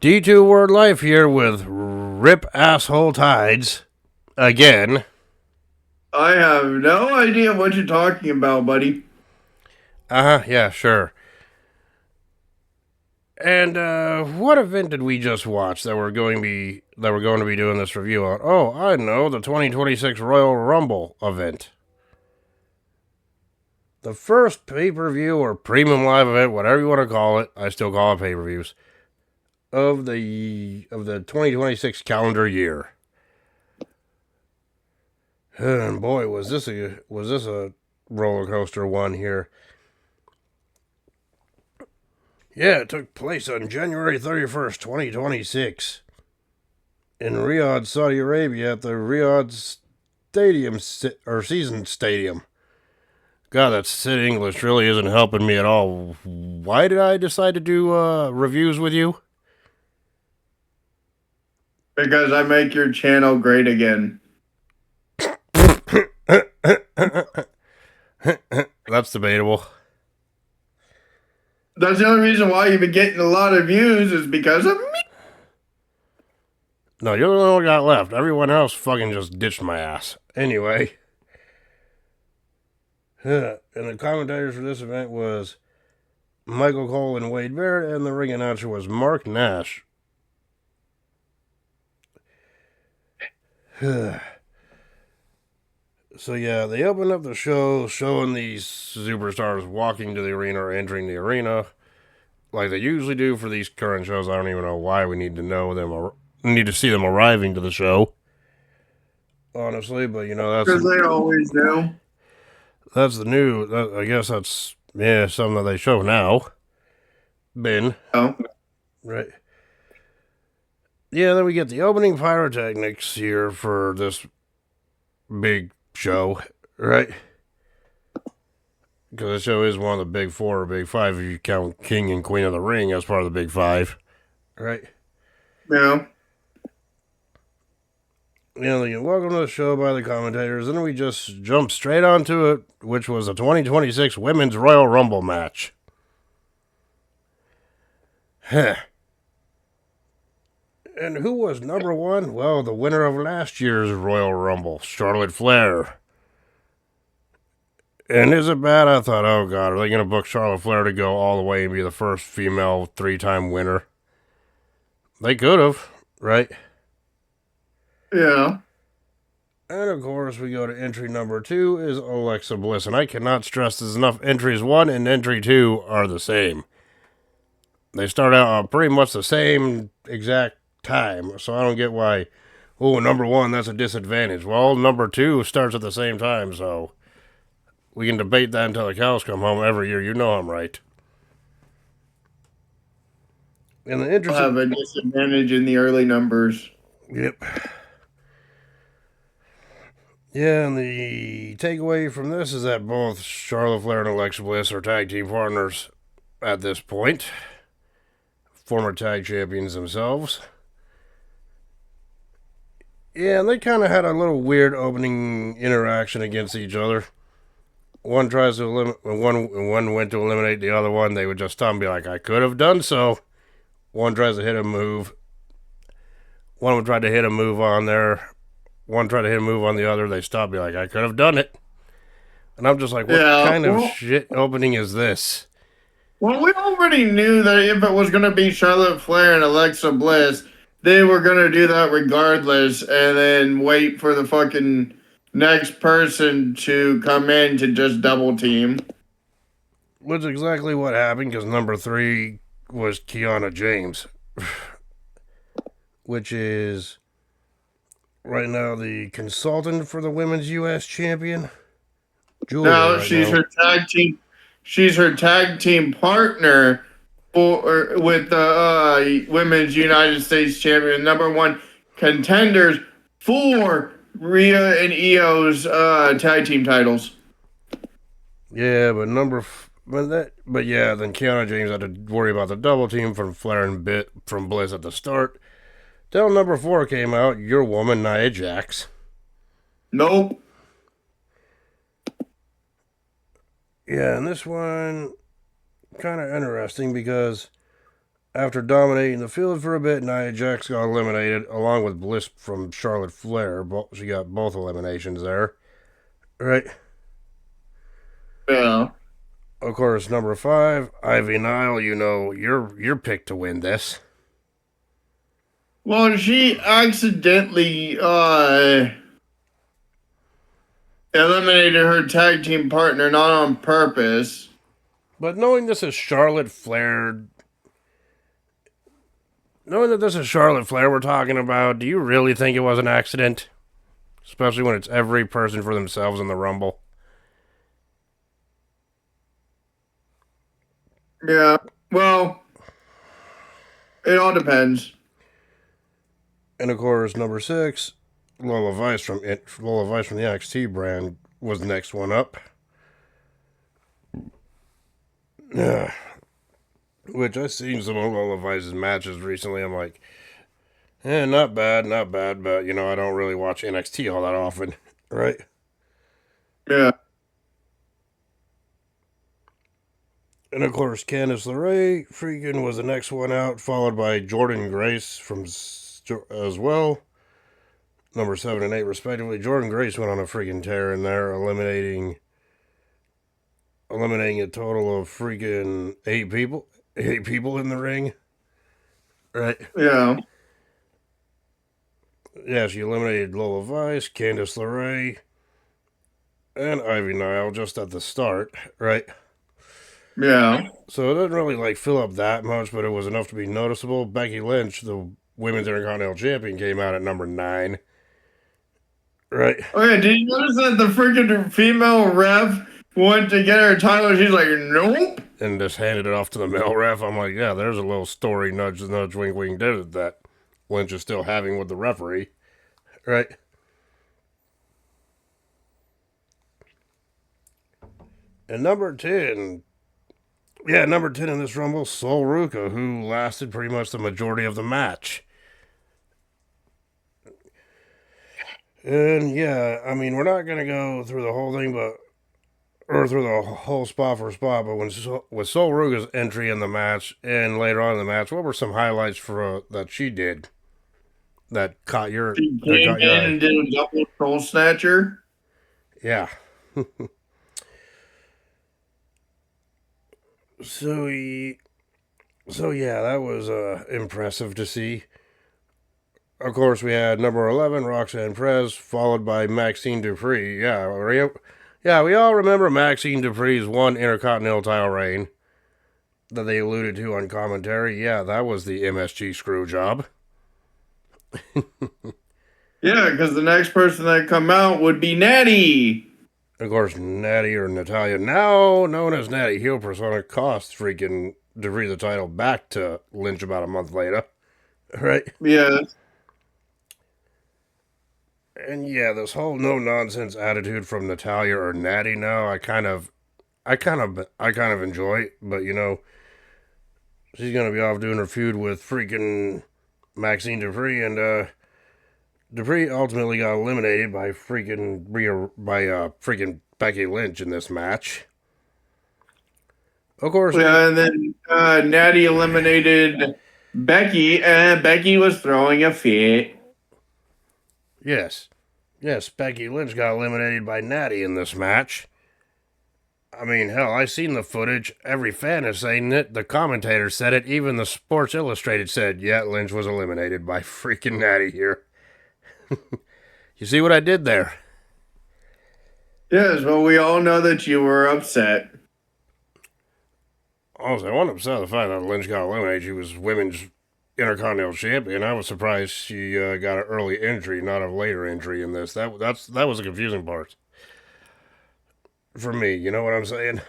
D2 Word Life here with Rip Asshole Tides again. I have no idea what you're talking about, buddy. Yeah, sure. And what event did we just watch that we're going to be doing this review on? Oh, I know, the 2026 Royal Rumble event. The first pay-per-view or premium live event, whatever you want to call it, I still call it pay-per-views, of the 2026 calendar year. And boy, was this a roller coaster one here. Yeah, it took place on January 31st, 2026, in Riyadh, Saudi Arabia, at the Riyadh Stadium or Season Stadium. God, that City English really isn't helping me at all. Why did I decide to do reviews with you? Because I make your channel great again. That's debatable. That's the only reason why you've been getting a lot of views is because of me. No, you're the only one got left. Everyone else fucking just ditched my ass. Anyway. And the commentators for this event was Michael Cole and Wade Barrett, and the ring announcer was Mark Nash. So yeah, they opened up the show showing these superstars walking to the arena or entering the arena, like they usually do for these current shows. I don't even know why we need to know them or need to see them arriving to the show. Honestly, but Because they always do. That's the new. I guess that's something that they show now. Ben. Oh. Right. Yeah, then we get the opening pyrotechnics here for this big show, right? Because the show is one of the big four or big five if you count King and Queen of the Ring as part of the big five, right? Yeah. Welcome to the show by the commentators, and then we just jump straight onto it, which was the 2026 Women's Royal Rumble match. And who was number one? Well, the winner of last year's Royal Rumble, Charlotte Flair. And is it bad? I thought, oh God, are they going to book Charlotte Flair to go all the way and be the first female three-time winner? They could have, right? Yeah. And of course, we go to entry number 2 is Alexa Bliss. And I cannot stress this enough. Entries 1 and entry 2 are the same. They start out pretty much the same exact time. So I don't get why, number 1, that's a disadvantage. Well, number 2 starts at the same time, so we can debate that until the cows come home every year. You know I'm right. And the We'll have a disadvantage in the early numbers. Yep. Yeah, and the takeaway from this is that both Charlotte Flair and Alexa Bliss are tag team partners at this point. Former tag champions themselves. Yeah, and they kind of had a little weird opening interaction against each other. One tries to one went to eliminate the other one. They would just stop and be like, "I could have done so." One tries to hit a move. One would try to hit a move on there. One tried to hit a move on the other. They stop and be like, "I could have done it." And I'm just like, what kind of shit opening is this? Well, we already knew that if it was going to be Charlotte Flair and Alexa Bliss, they were going to do that regardless and then wait for the fucking next person to come in to just double team. Which is exactly what happened, because number 3 was Kiana James, which is right now the consultant for the women's U.S. champion. No, she's her tag team. She's her tag team partner with the women's United States champion, number 1 contenders for Rhea and Io's tag team titles. Yeah, but then Kiana James had to worry about the double team from Flair and from Bliss at the start. Till number 4 came out, your woman Nia Jax. Nope. Yeah, and this one kind of interesting because After dominating the field for a bit, Nia Jax got eliminated, along with Bliss from Charlotte Flair. She got both eliminations there. Right? Yeah. Of course, number 5, Ivy Nile. You know, you're picked to win this. Well, she accidentally eliminated her tag team partner, not on purpose. But knowing this is Charlotte Flair, knowing that this is Charlotte Flair we're talking about, do you really think it was an accident? Especially when it's every person for themselves in the Rumble. Yeah. Well, it all depends. And of course, number 6, Lola Vice from the NXT brand was the next one up. Which I've seen some of Lola Vice's matches recently. I'm like, not bad, but you know, I don't really watch NXT all that often, right? Yeah. And of course, Candice LeRae freaking was the next one out, followed by Jordynne Grace from as well. Number 7 and 8 respectively. Jordynne Grace went on a freaking tear in there, eliminating a total of freaking 8 people. 8 people in the ring. Right? Yeah. Yeah, she eliminated Lola Vice, Candice LeRae, and Ivy Nile just at the start, right? Yeah. So it doesn't really like fill up that much, but it was enough to be noticeable. Becky Lynch, the Women's Intercontinental Champion, came out at number 9. Right. Oh yeah, did you notice that the freaking female ref went to get her title? She's like, nope. And just handed it off to the male ref. I'm like, yeah, there's a little story, nudge, nudge, wink, wink, did it that Lynch is still having with the referee. Right. And number 10 in this Rumble, Sol Ruka, who lasted pretty much the majority of the match. And yeah, I mean, we're not going to go through the whole thing, or through the whole spot for spot, but with Sol Ruka's entry in the match and later on in the match, what were some highlights for that she did that caught your She came in and did a double soul snatcher. Yeah. So yeah, that was impressive to see. Of course, we had number 11, Roxanne Perez, followed by Maxine Dupree. Yeah, we all remember Maxine Dupree's one Intercontinental title reign that they alluded to on commentary. Yeah, that was the MSG screw job. Yeah, because the next person that come out would be Natty. Of course, Natty or Natalia, now known as Natty Heel Persona, cost freaking Dupree the title back to Lynch about a month later. Right? Yeah. And yeah, this whole no nonsense attitude from Natalia or Natty now, I kind of enjoy, but you know, she's gonna be off doing her feud with freaking Maxine Dupree, and Dupree ultimately got eliminated by freaking Becky Lynch in this match. Of course. Yeah, and then Natty eliminated Becky, and Becky was throwing a fit. Yes, Becky Lynch got eliminated by Natty in this match. I mean, hell, I seen the footage. Every fan is saying it. The commentator said it. Even the Sports Illustrated said, yeah, Lynch was eliminated by freaking Natty here. You see what I did there? Yes, well, we all know that you were upset. Also, I wasn't upset at the fact that Lynch got eliminated. She was women's Intercontinental Champion. I was surprised she got an early injury, not a later injury in this. That was a confusing part for me. You know what I'm saying?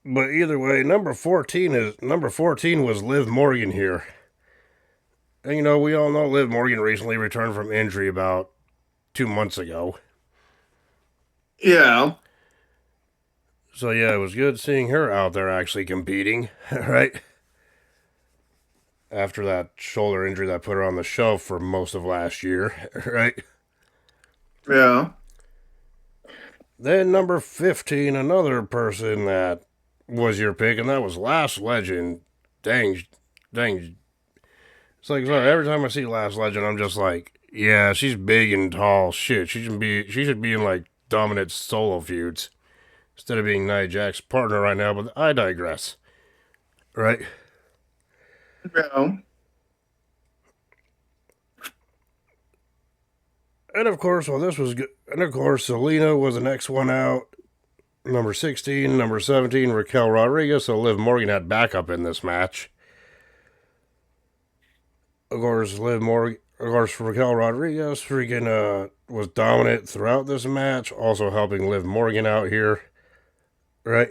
But either way, number 14 was Liv Morgan here. And you know, we all know Liv Morgan recently returned from injury about 2 months ago. Yeah. So yeah, it was good seeing her out there actually competing, right? After that shoulder injury that put her on the shelf for most of last year, right? Yeah. Then number 15, another person that was your pick, and that was Last Legend. Dang. It's like, sorry, every time I see Last Legend, I'm just like, yeah, she's big and tall. Shit, she should be in like dominant solo feuds instead of being Nia Jax's partner right now. But I digress. Right? No. And of course, well, this was good. And of course, Selena was the next one out. Number 16, number 17, Raquel Rodriguez. So Liv Morgan had backup in this match. Of course, Raquel Rodriguez freaking was dominant throughout this match, also helping Liv Morgan out here. Right?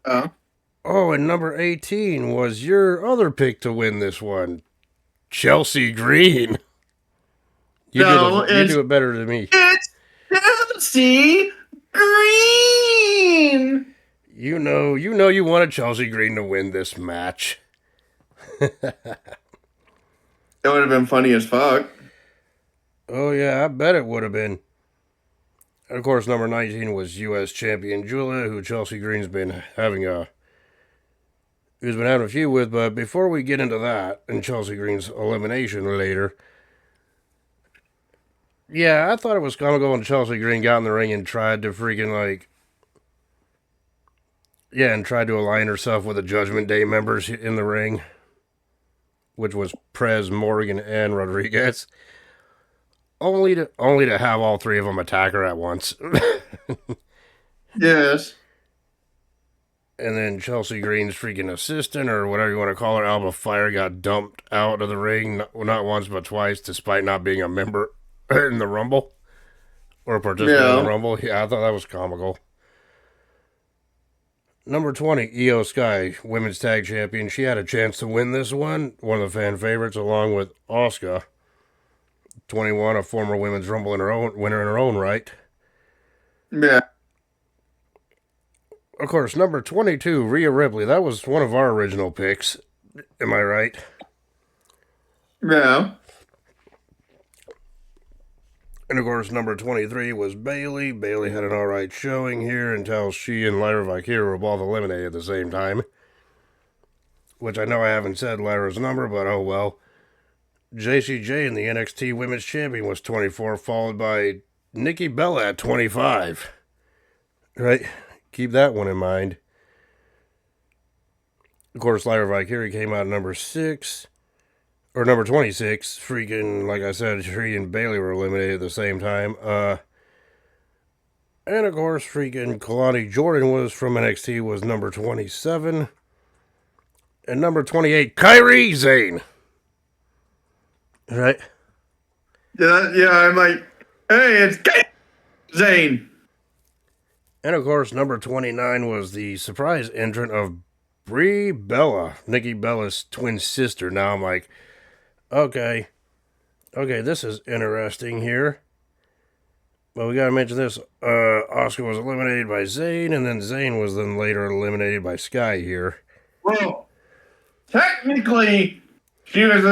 Oh, and number 18 was your other pick to win this one, Chelsea Green. You do it better than me. It's Chelsea Green. You know you wanted Chelsea Green to win this match. That would have been funny as fuck. Oh yeah, I bet it would have been. And of course, number 19 was U.S. champion Julia, who Chelsea Green's been having a feud with. But before we get into that and Chelsea Green's elimination later, yeah, I thought it was comical when Chelsea Green got in the ring and tried to tried to align herself with the Judgment Day members in the ring, which was Prez, Morgan, and Rodriguez. Only to have all three of them attack her at once. Yes. And then Chelsea Green's freaking assistant, or whatever you want to call her, Alba Fire, got dumped out of the ring, not once but twice, despite not being a member in the Rumble. Or a participant in the Rumble. Yeah, I thought that was comical. Number 20, Io Sky, Women's Tag Champion. She had a chance to win this one of the fan favorites, along with Asuka. 21, a former Women's Rumble winner in her own right. Yeah. Of course, number 22, Rhea Ripley. That was one of our original picks. Am I right? Yeah. And of course, number 23 was Bayley. Bayley had an alright showing here until she and Lyra Valkyria were both eliminated at the same time. Which I know I haven't said Lyra's number, but oh well. JCJ in the NXT Women's Champion was 24, followed by Nikki Bella at 25. Right? Keep that one in mind. Of course, Lyra Valkyria came out at number 26. Freaking, like I said, she and Bayley were eliminated at the same time. And of course, freaking Kalani Jordan was from NXT, was number 27. And number 28, Kairi Sane. Right? Yeah, I'm like, hey, it's Zane. And of course, number 29 was the surprise entrant of Brie Bella, Nikki Bella's twin sister. Now I'm like, okay, this is interesting here. But we gotta mention this. Asuka was eliminated by Zayn, and then Zayn was then later eliminated by Sky here. Well, technically, she was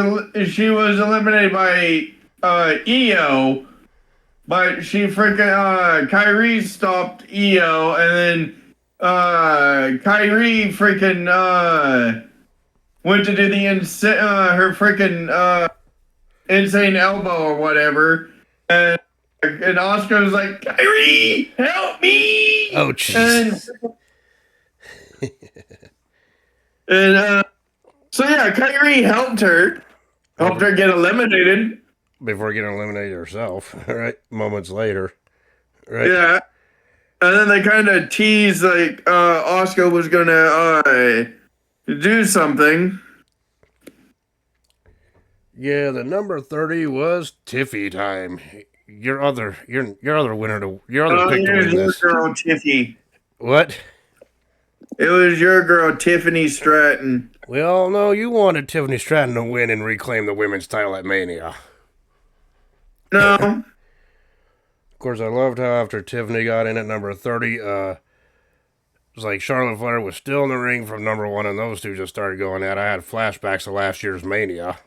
eliminated by Io, but she freaking Kyrie stopped Io, and then Kyrie freaking went to do the her freaking insane elbow or whatever, and Asuka was like, Kyrie, help me! Oh, jeez. And so yeah, Kyrie helped her get eliminated. Before getting eliminated herself, right? Moments later. Right? Yeah. And then they kind of teased like Asuka was gonna do something. Yeah, the number 30 was Tiffy time. Your other pick to win this. Your girl Tiffy. What? It was your girl Tiffany Stratton. We all know you wanted Tiffany Stratton to win and reclaim the women's title at Mania. No. Of course, I loved how after Tiffany got in at number 30, it was like Charlotte Flair was still in the ring from number 1, and those two just started going at it. I had flashbacks to last year's Mania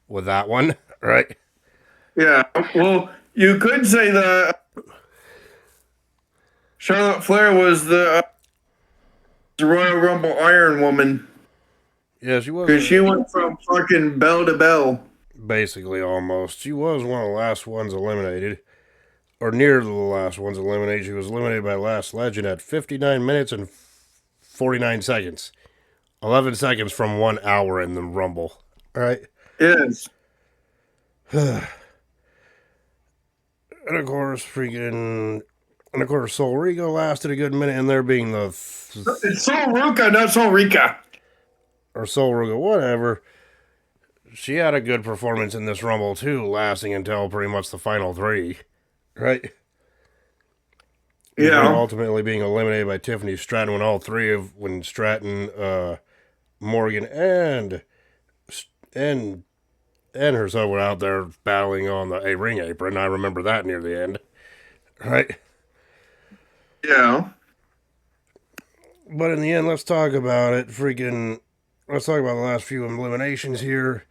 with that one, right? Yeah, well, you could say that Charlotte Flair was the The Royal Rumble Iron Woman. Yeah, she was. Because she went from fucking bell to bell. Basically, almost. She was one of the last ones eliminated. Or near the last ones eliminated. She was eliminated by Last Legend at 59 minutes and 49 seconds. 11 seconds from 1 hour in the Rumble. All right? Yes. And of course, Sol Rico lasted a good minute in there being the. It's Sol Ruca, not Sol Rica. Or Sol Rico, whatever. She had a good performance in this Rumble, too, lasting until pretty much the final three. Right? Yeah. Ultimately being eliminated by Tiffany Stratton when Stratton, Morgan, and herself were out there battling on a ring apron. I remember that near the end. Right? Yeah. But in the end, let's talk about it. Let's talk about the last few eliminations here.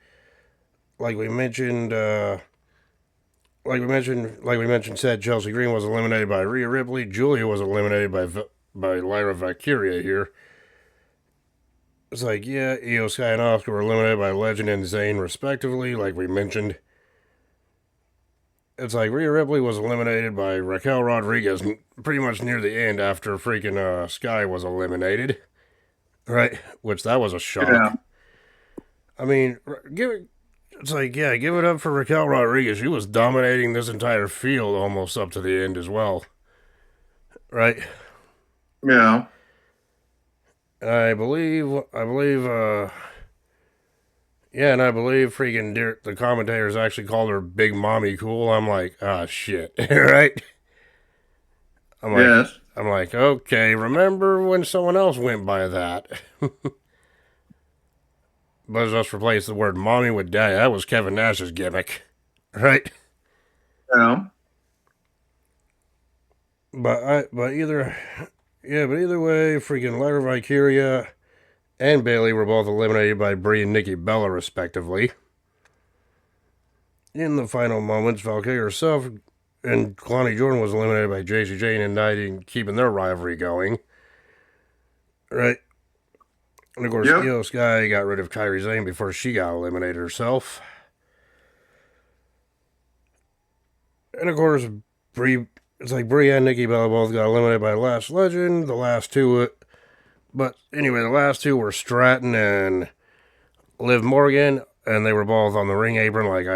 Like we mentioned, said Chelsea Green was eliminated by Rhea Ripley. Julia was eliminated by Lyra Valkyria here. It's like, yeah, Io Sky and Asuka were eliminated by Legend and Zayn, respectively, like we mentioned. It's like Rhea Ripley was eliminated by Raquel Rodriguez pretty much near the end after freaking Sky was eliminated. Right? Which, that was a shock. Yeah. I mean, give it up for Raquel Rodriguez. She was dominating this entire field almost up to the end as well. Right? Yeah. I believe freaking the commentators actually called her Big Mommy Cool. I'm like, shit, right? I'm like, okay, remember when someone else went by that? Let's just replace the word mommy with daddy. That was Kevin Nash's gimmick, right? Yeah. But either way, freaking Lyra Valkyria and Bayley were both eliminated by Brie and Nikki Bella, respectively. In the final moments, Valkyria herself and Kalani Jordan was eliminated by Jacy Jayne and Nighting, keeping their rivalry going. Right? And of course, Io Sky got rid of Kairi Sane before she got eliminated herself. And of course, Brie and Nikki Bella both got eliminated by Last Legend. The last two were Stratton and Liv Morgan, and they were both on the ring apron, like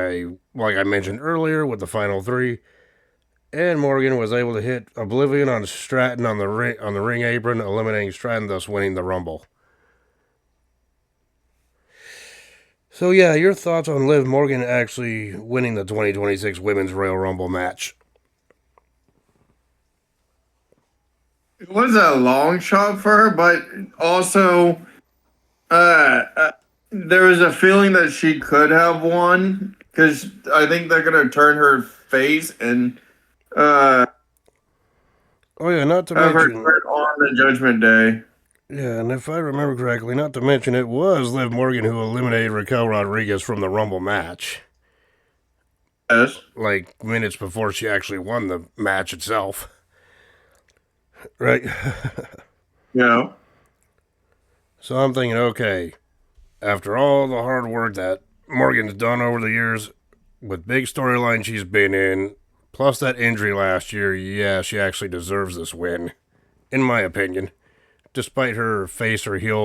I mentioned earlier, with the final three. And Morgan was able to hit Oblivion on Stratton on the ring apron, eliminating Stratton, thus winning the Rumble. So yeah, your thoughts on Liv Morgan actually winning the 2026 Women's Royal Rumble match? It was a long shot for her, but also there was a feeling that she could have won because I think they're gonna turn her face and not to mention her on the Judgment Day. Yeah, and if I remember correctly, not to mention it was Liv Morgan who eliminated Raquel Rodriguez from the Rumble match. Yes. Like minutes before she actually won the match itself. Right? Yeah. So I'm thinking, okay, after all the hard work that Morgan's done over the years, with big storyline she's been in, plus that injury last year, yeah, she actually deserves this win, in my opinion. Despite her face or heel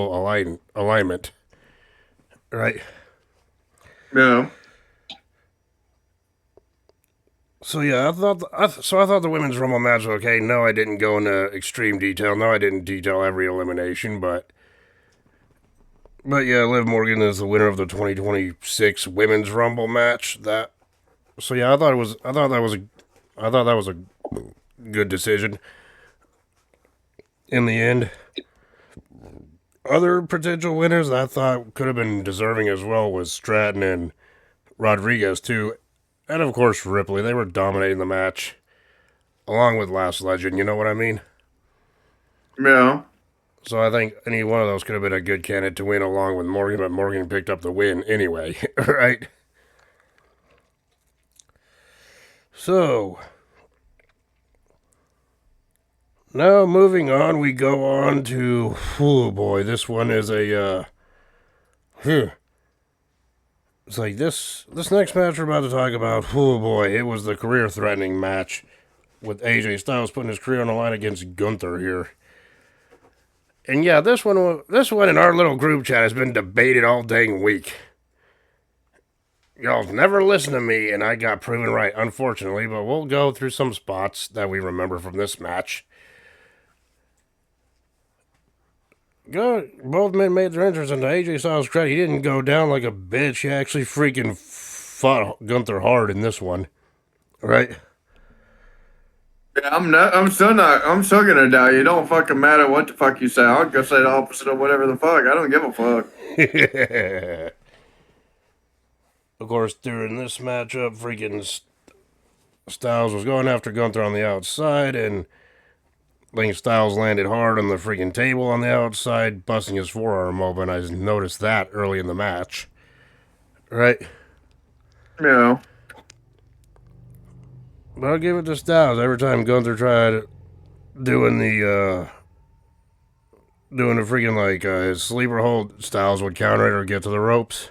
alignment. Right? Yeah. So yeah, I thought the Women's Rumble match was okay. No, I didn't go into extreme detail. No, I didn't detail every elimination, but yeah, Liv Morgan is the winner of the 2026 Women's Rumble match. I thought that was a good decision in the end. Other potential winners I thought could have been deserving as well was Stratton and Rodriguez too. And of course Ripley. They were dominating the match. Along with Last Legend, you know what I mean? Yeah. So I think any one of those could have been a good candidate to win along with Morgan, but Morgan picked up the win anyway, right? So Now, moving on, we go on to, oh boy, this one is a, it's like this next match we're about to talk about, oh boy, it was the career-threatening match with AJ Styles putting his career on the line against Gunther here. And yeah, this one in our little group chat has been debated all dang week. Y'all never listen to me, and I got proven right, unfortunately, but we'll go through some spots that we remember from this match. Both men made their entrance, and to AJ Styles' credit, he didn't go down like a bitch. He actually freaking fought Gunther hard in this one, right? Yeah, I'm still gonna doubt you. Don't fucking matter what the fuck you say. I'll go say the opposite of whatever the fuck. I don't give a fuck. Of course, during this matchup, freaking Styles was going after Gunther on the outside, and Link Styles landed hard on the freaking table on the outside, busting his forearm open. I noticed that early in the match. Right? Yeah. But I'll give it to Styles. Every time Gunther tried doing the freaking like his sleeper hold, Styles would counter it or get to the ropes.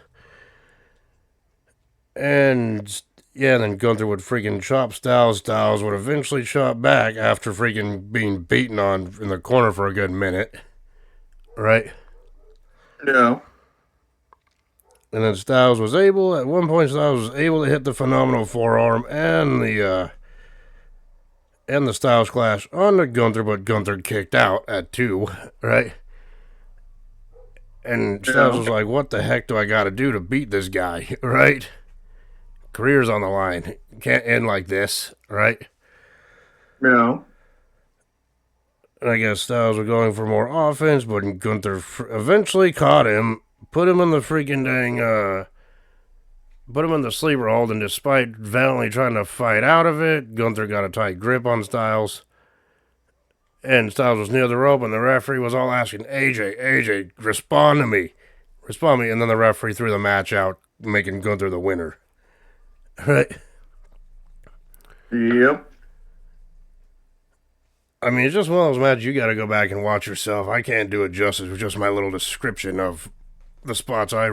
And yeah, then Gunther would freaking chop Styles. Styles would eventually chop back after freaking being beaten on in the corner for a good minute. Right? Yeah. And then Styles was able, at one point, Styles was able to hit the phenomenal forearm and the Styles Clash on the Gunther, but Gunther kicked out at 2, right? And Styles was like, what the heck do I got to do to beat this guy, right? Career's on the line. Can't end like this, right? Yeah. And I guess Styles was going for more offense, but Gunther eventually caught him, put him in the freaking dang, put him in the sleeper hold, and despite valiantly trying to fight out of it, Gunther got a tight grip on Styles. And Styles was near the rope, and the referee was all asking, AJ, respond to me. Respond to me. And then the referee threw the match out, making Gunther the winner. Right? Yep. I mean, it's just one of those matches you got to go back and watch yourself. I can't do it justice with just my little description of the spots I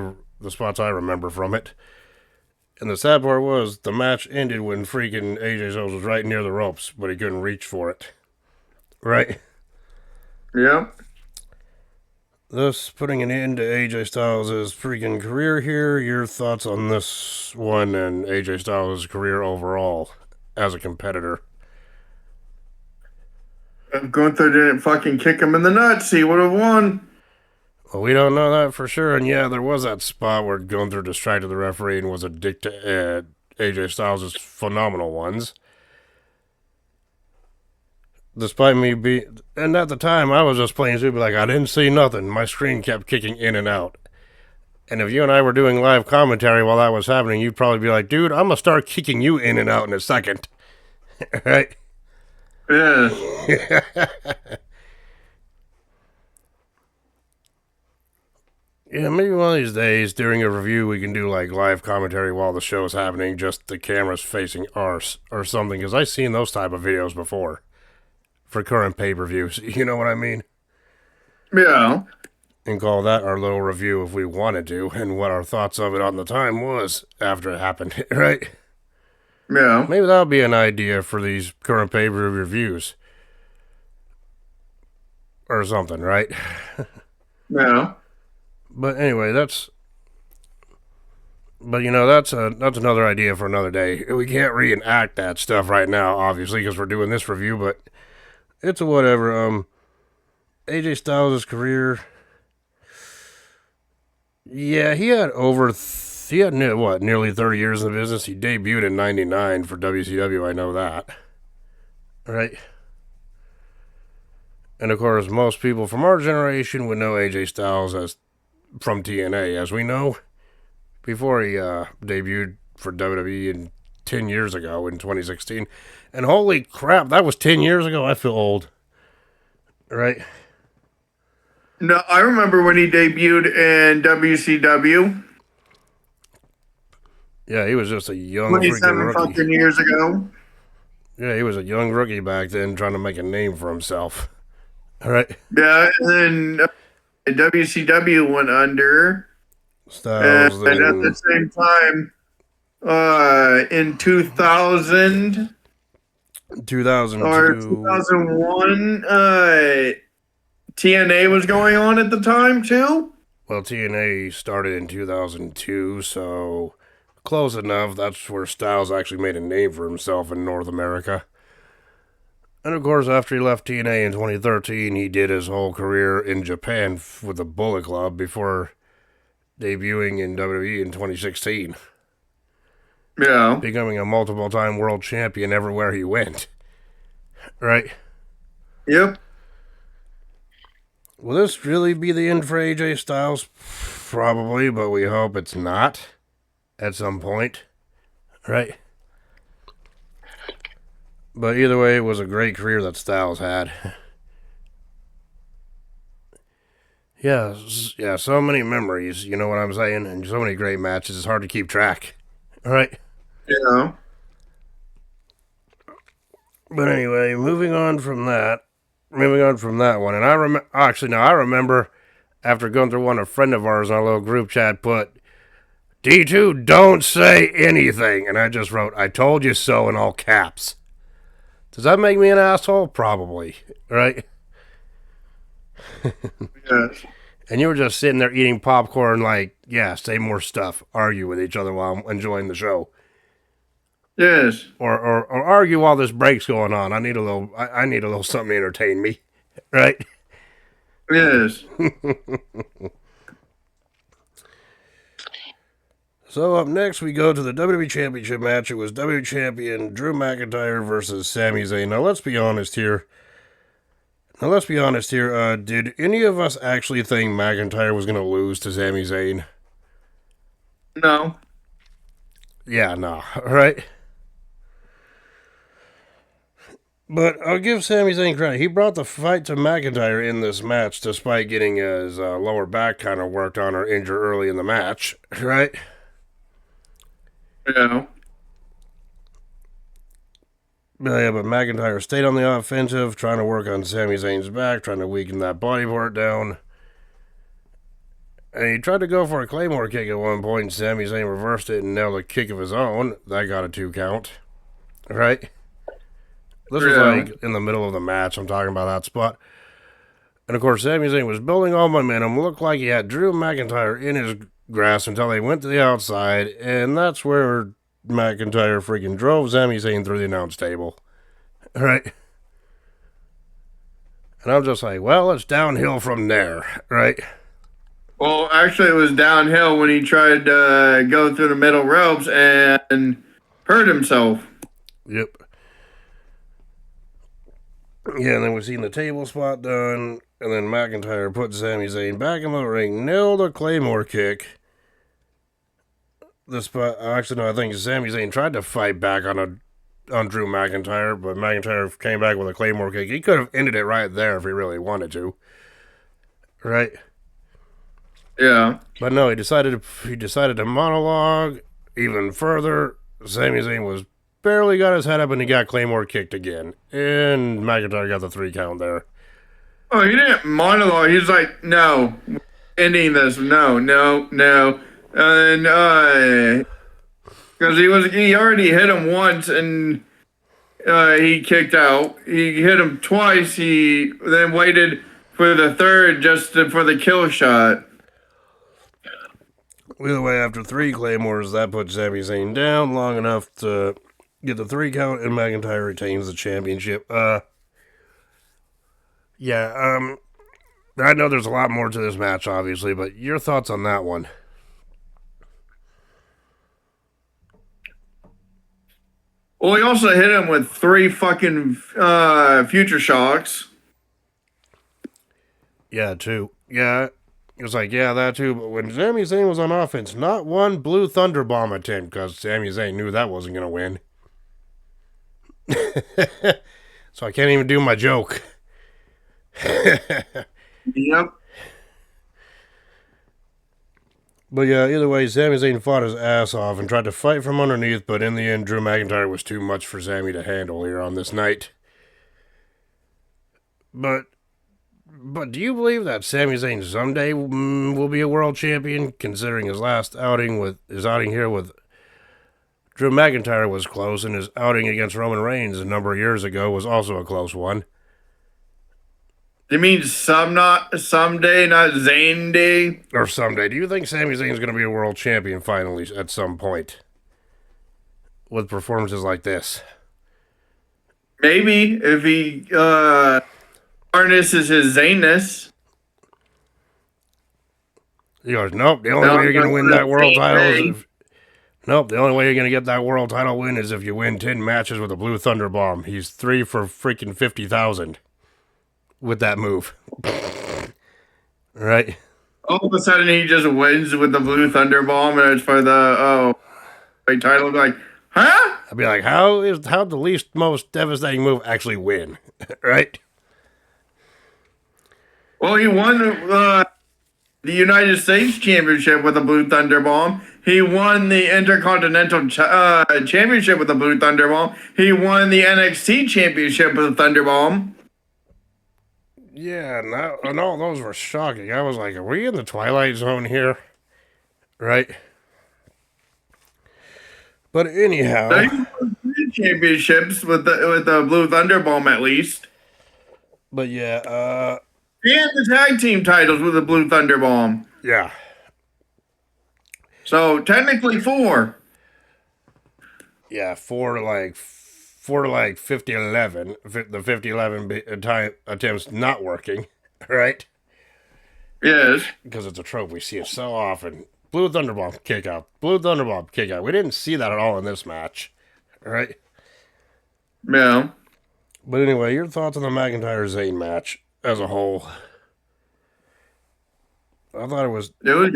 remember from it. And the sad part was the match ended when freaking AJ Styles was right near the ropes, but he couldn't reach for it. Right? Yep. Thus putting an end to AJ Styles' freaking career here. Your thoughts on this one and AJ Styles' career overall as a competitor? If Gunther didn't fucking kick him in the nuts, he would have won. Well, we don't know that for sure. And yeah, there was that spot where Gunther distracted the referee and was a dick to AJ Styles' phenomenal ones. Despite me being... And at the time, I was just playing Super like, I didn't see nothing. My screen kept kicking in and out. And if you and I were doing live commentary while that was happening, you'd probably be like, dude, I'm going to start kicking you in and out in a second. Right? Yeah. Yeah, maybe one of these days during a review we can do like live commentary while the show is happening, just the cameras facing us or something, because I've seen those type of videos before for current pay-per-views. You know what I mean? Yeah. And call that our little review if we wanted to, and what our thoughts of it on the time was after it happened, right? Yeah. Maybe that'll be an idea for these current pay-per-view reviews. Or something, right? Yeah. But anyway, that's another idea for another day. We can't reenact that stuff right now, obviously, because we're doing this review, but it's a whatever. AJ Styles' career, yeah, he had nearly 30 years in the business. He debuted in '99 for WCW. I know that, right? And of course, most people from our generation would know AJ Styles as from TNA, as we know, before he debuted for WWE 10 years ago in 2016. And holy crap, that was 10 years ago. I feel old. Right? No, I remember when he debuted in WCW. Yeah, he was just a young 27 freaking rookie. fucking years ago. Yeah, he was a young rookie back then trying to make a name for himself. All right. Yeah, and then WCW went under. And Styles at then the same time, in 2000 or 2002. 2001, TNA was going on at the time too. Well, TNA started in 2002, so close enough. That's where Styles actually made a name for himself in North America. And of course, after he left TNA in 2013, he did his whole career in Japan with the Bullet Club before debuting in WWE in 2016. Yeah. Becoming a multiple time world champion everywhere he went. Right? Yep. Will this really be the end for AJ Styles? Probably, but we hope it's not at some point. Right? But either way, it was a great career that Styles had. Yeah, so many memories, you know what I'm saying? And so many great matches, it's hard to keep track. All right? Yeah. But anyway, moving on from that one, and I remember after going through one, a friend of ours in our little group chat put, D2, don't say anything. And I just wrote, I told you so in all caps. Does that make me an asshole? Probably, right? Yes. And you were just sitting there eating popcorn like, yeah, say more stuff. Argue with each other while I'm enjoying the show. Yes. Or argue while this break's going on. I need a little something to entertain me. Right? Yes. So up next we go to the WWE Championship match. It was WWE Champion Drew McIntyre versus Sami Zayn. Now let's be honest here. Did any of us actually think McIntyre was going to lose to Sami Zayn? No. Yeah, no. Right? But I'll give Sami Zayn credit. He brought the fight to McIntyre in this match despite getting his lower back kind of worked on or injured early in the match. Right? Yeah. But McIntyre stayed on the offensive, trying to work on Sami Zayn's back, trying to weaken that body part down. And he tried to go for a Claymore kick at one point, and Sami Zayn reversed it and nailed a kick of his own. That got a 2 count. Right? This was like in the middle of the match. I'm talking about that spot. And of course, Sami Zayn was building all momentum. Looked like he had Drew McIntyre in his grasp until they went to the outside. And that's where McIntyre freaking drove Sami Zayn through the announce table. Right? And I'm just like, well, it's downhill from there. Right? Well, actually, it was downhill when he tried to go through the middle ropes and hurt himself. Yep. Yeah, and then we seen the table spot done, and then McIntyre put Sami Zayn back in the ring, nailed a Claymore kick. The spot, actually, no, I think Sami Zayn tried to fight back on Drew McIntyre, but McIntyre came back with a Claymore kick. He could have ended it right there if he really wanted to. Right? Yeah. But no, he decided to monologue even further. Sami Zayn was barely got his head up and he got Claymore kicked again. And McIntyre got the 3 count there. Oh, he didn't monologue. He's like, no, ending this. No. And, because he already hit him once and he kicked out. He hit him twice. He then waited for the third for the kill shot. Either way, after 3 Claymores, that put Sami Zayn down long enough to get the 3 count, and McIntyre retains the championship. I know there's a lot more to this match, obviously, but your thoughts on that one? Well, he also hit him with 3 fucking future shocks. Yeah, 2. Yeah. It was like, yeah, that too. But when Sami Zayn was on offense, not one Blue Thunder Bomb attempt, because Sami Zayn knew that wasn't going to win. So I can't even do my joke. Yep. But yeah, either way, Sami Zayn fought his ass off and tried to fight from underneath, but in the end, Drew McIntyre was too much for Sami to handle here on this night. But do you believe that Sami Zayn someday will be a world champion, considering his last outing here with Drew McIntyre was close, and his outing against Roman Reigns a number of years ago was also a close one. You mean someday, not Zayn Day? Or someday. Do you think Sami Zayn is going to be a world champion finally at some point? With performances like this? Maybe, if he harnesses his Zaynness. He goes, nope, the only way you're going to win that world title is the only way you're going to get that world title win is if you win 10 matches with a Blue Thunder Bomb. He's 3 for freaking 50,000 with that move. Right? All of a sudden, he just wins with the Blue Thunder Bomb, and it's for the title. I'd be like, huh? I'd be like, how the least most devastating move actually win? Right? Well, he won the United States Championship with the Blue Thunder Bomb. He won the Intercontinental Championship with the Blue Thunder Bomb. He won the NXT Championship with the Thunder Bomb. Yeah, and all those were shocking. I was like, are we in the Twilight Zone here? Right? But anyhow, he won 3 championships with the Blue Thunder Bomb at least. But yeah, and the tag team titles with the Blue Thunder Bomb. Yeah. So technically 4. Yeah, 4 to like 50-11. The 50-11 time attempts not working, right? Yes. Because it's a trope. We see it so often. Blue Thunderbomb kick out. Blue Thunderbomb kick out. We didn't see that at all in this match, right? Yeah. But anyway, your thoughts on the McIntyre-Zayn match as a whole? I thought it was good.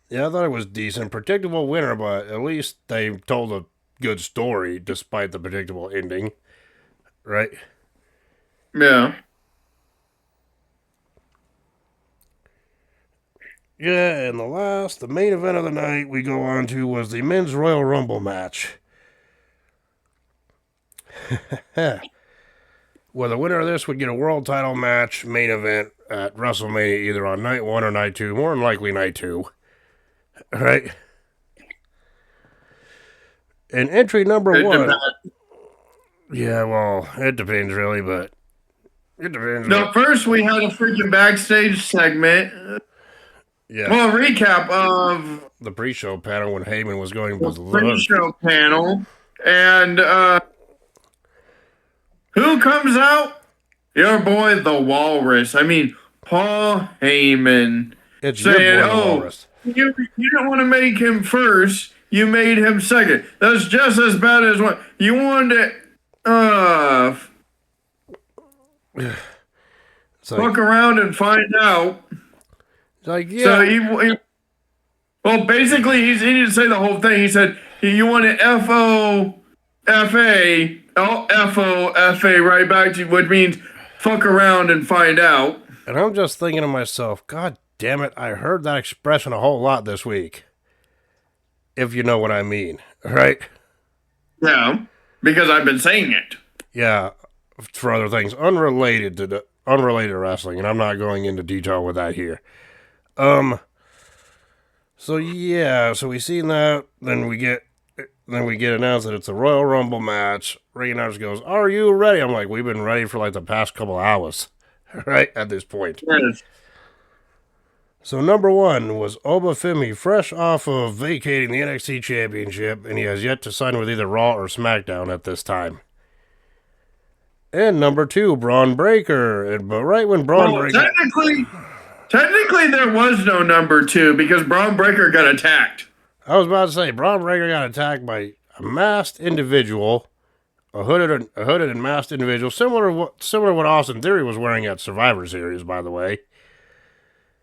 Yeah, I thought it was decent. Predictable winner, but at least they told a good story despite the predictable ending. Right? Yeah. Yeah, and the main event of the night we go on to was the Men's Royal Rumble match. Well, the winner of this would get a world title match main event at WrestleMania either on night 1 or night 2. More than likely night 2. Right? And entry number 1. Yeah, well, it depends really, but it depends. No, first we had a freaking backstage segment. Yeah. Well, a recap of the pre-show panel when Heyman was going with the pre-show panel. And who comes out? Your boy, the Walrus. I mean, Paul Heyman. It's saying, your boy, the Walrus. You didn't want to make him first. You made him second. That's just as bad as what you wanted to fuck around and find out. It's like, yeah. So well, basically, he didn't say the whole thing. He said you wanted F-O-F-A right back to you, which means fuck around and find out. And I'm just thinking to myself, God damn it, I heard that expression a whole lot this week. If you know what I mean, right? Yeah, because I've been saying it. Yeah, for other things unrelated to wrestling, and I'm not going into detail with that here. So we seen that. Then we get announced that it's a Royal Rumble match. Ring announcers goes, "Are you ready?" I'm like, we've been ready for like the past couple hours, right? At this point. Yes. So number 1 was Obafemi, fresh off of vacating the NXT Championship, and he has yet to sign with either Raw or SmackDown at this time. And number 2, Braun Breaker. But right when Braun Breaker... Technically there was no number 2 because Braun Breaker got attacked. I was about to say, Braun Breaker got attacked by a masked individual, a hooded and masked individual, similar to what Austin Theory was wearing at Survivor Series, by the way.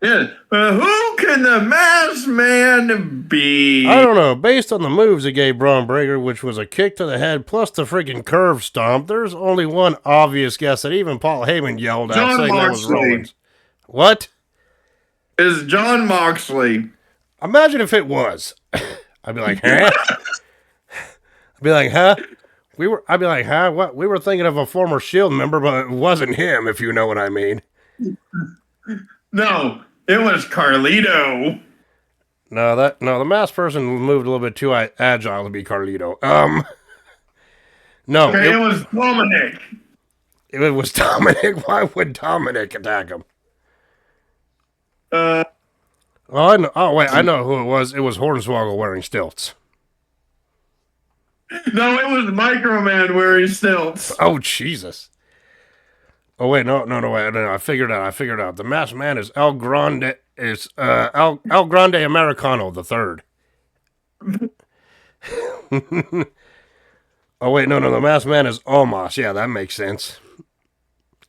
Yeah, who can the masked man be? I don't know. Based on the moves he gave Braun Breaker, which was a kick to the head plus the freaking curve stomp, there's only one obvious guess that even Paul Heyman yelled at, saying that was Rollins. What? Is John Moxley. Imagine if it was. I'd be like, huh? I'd be like, huh? I'd be like, huh? What? We were thinking of a former Shield member, but it wasn't him, if you know what I mean. No, it was Carlito. No, the masked person moved a little bit too agile to be Carlito. No, Okay, it was Dominic. If it was Dominic, why would Dominic attack him? Oh, I know. Oh, wait, I know who it was. It was Hornswoggle wearing stilts. No, it was Microman wearing stilts. Oh, Jesus. Oh, wait, no, wait, no, I figured it out. The masked man is El Grande Americano the third. Oh, wait, no, the masked man is Omos. Yeah, that makes sense.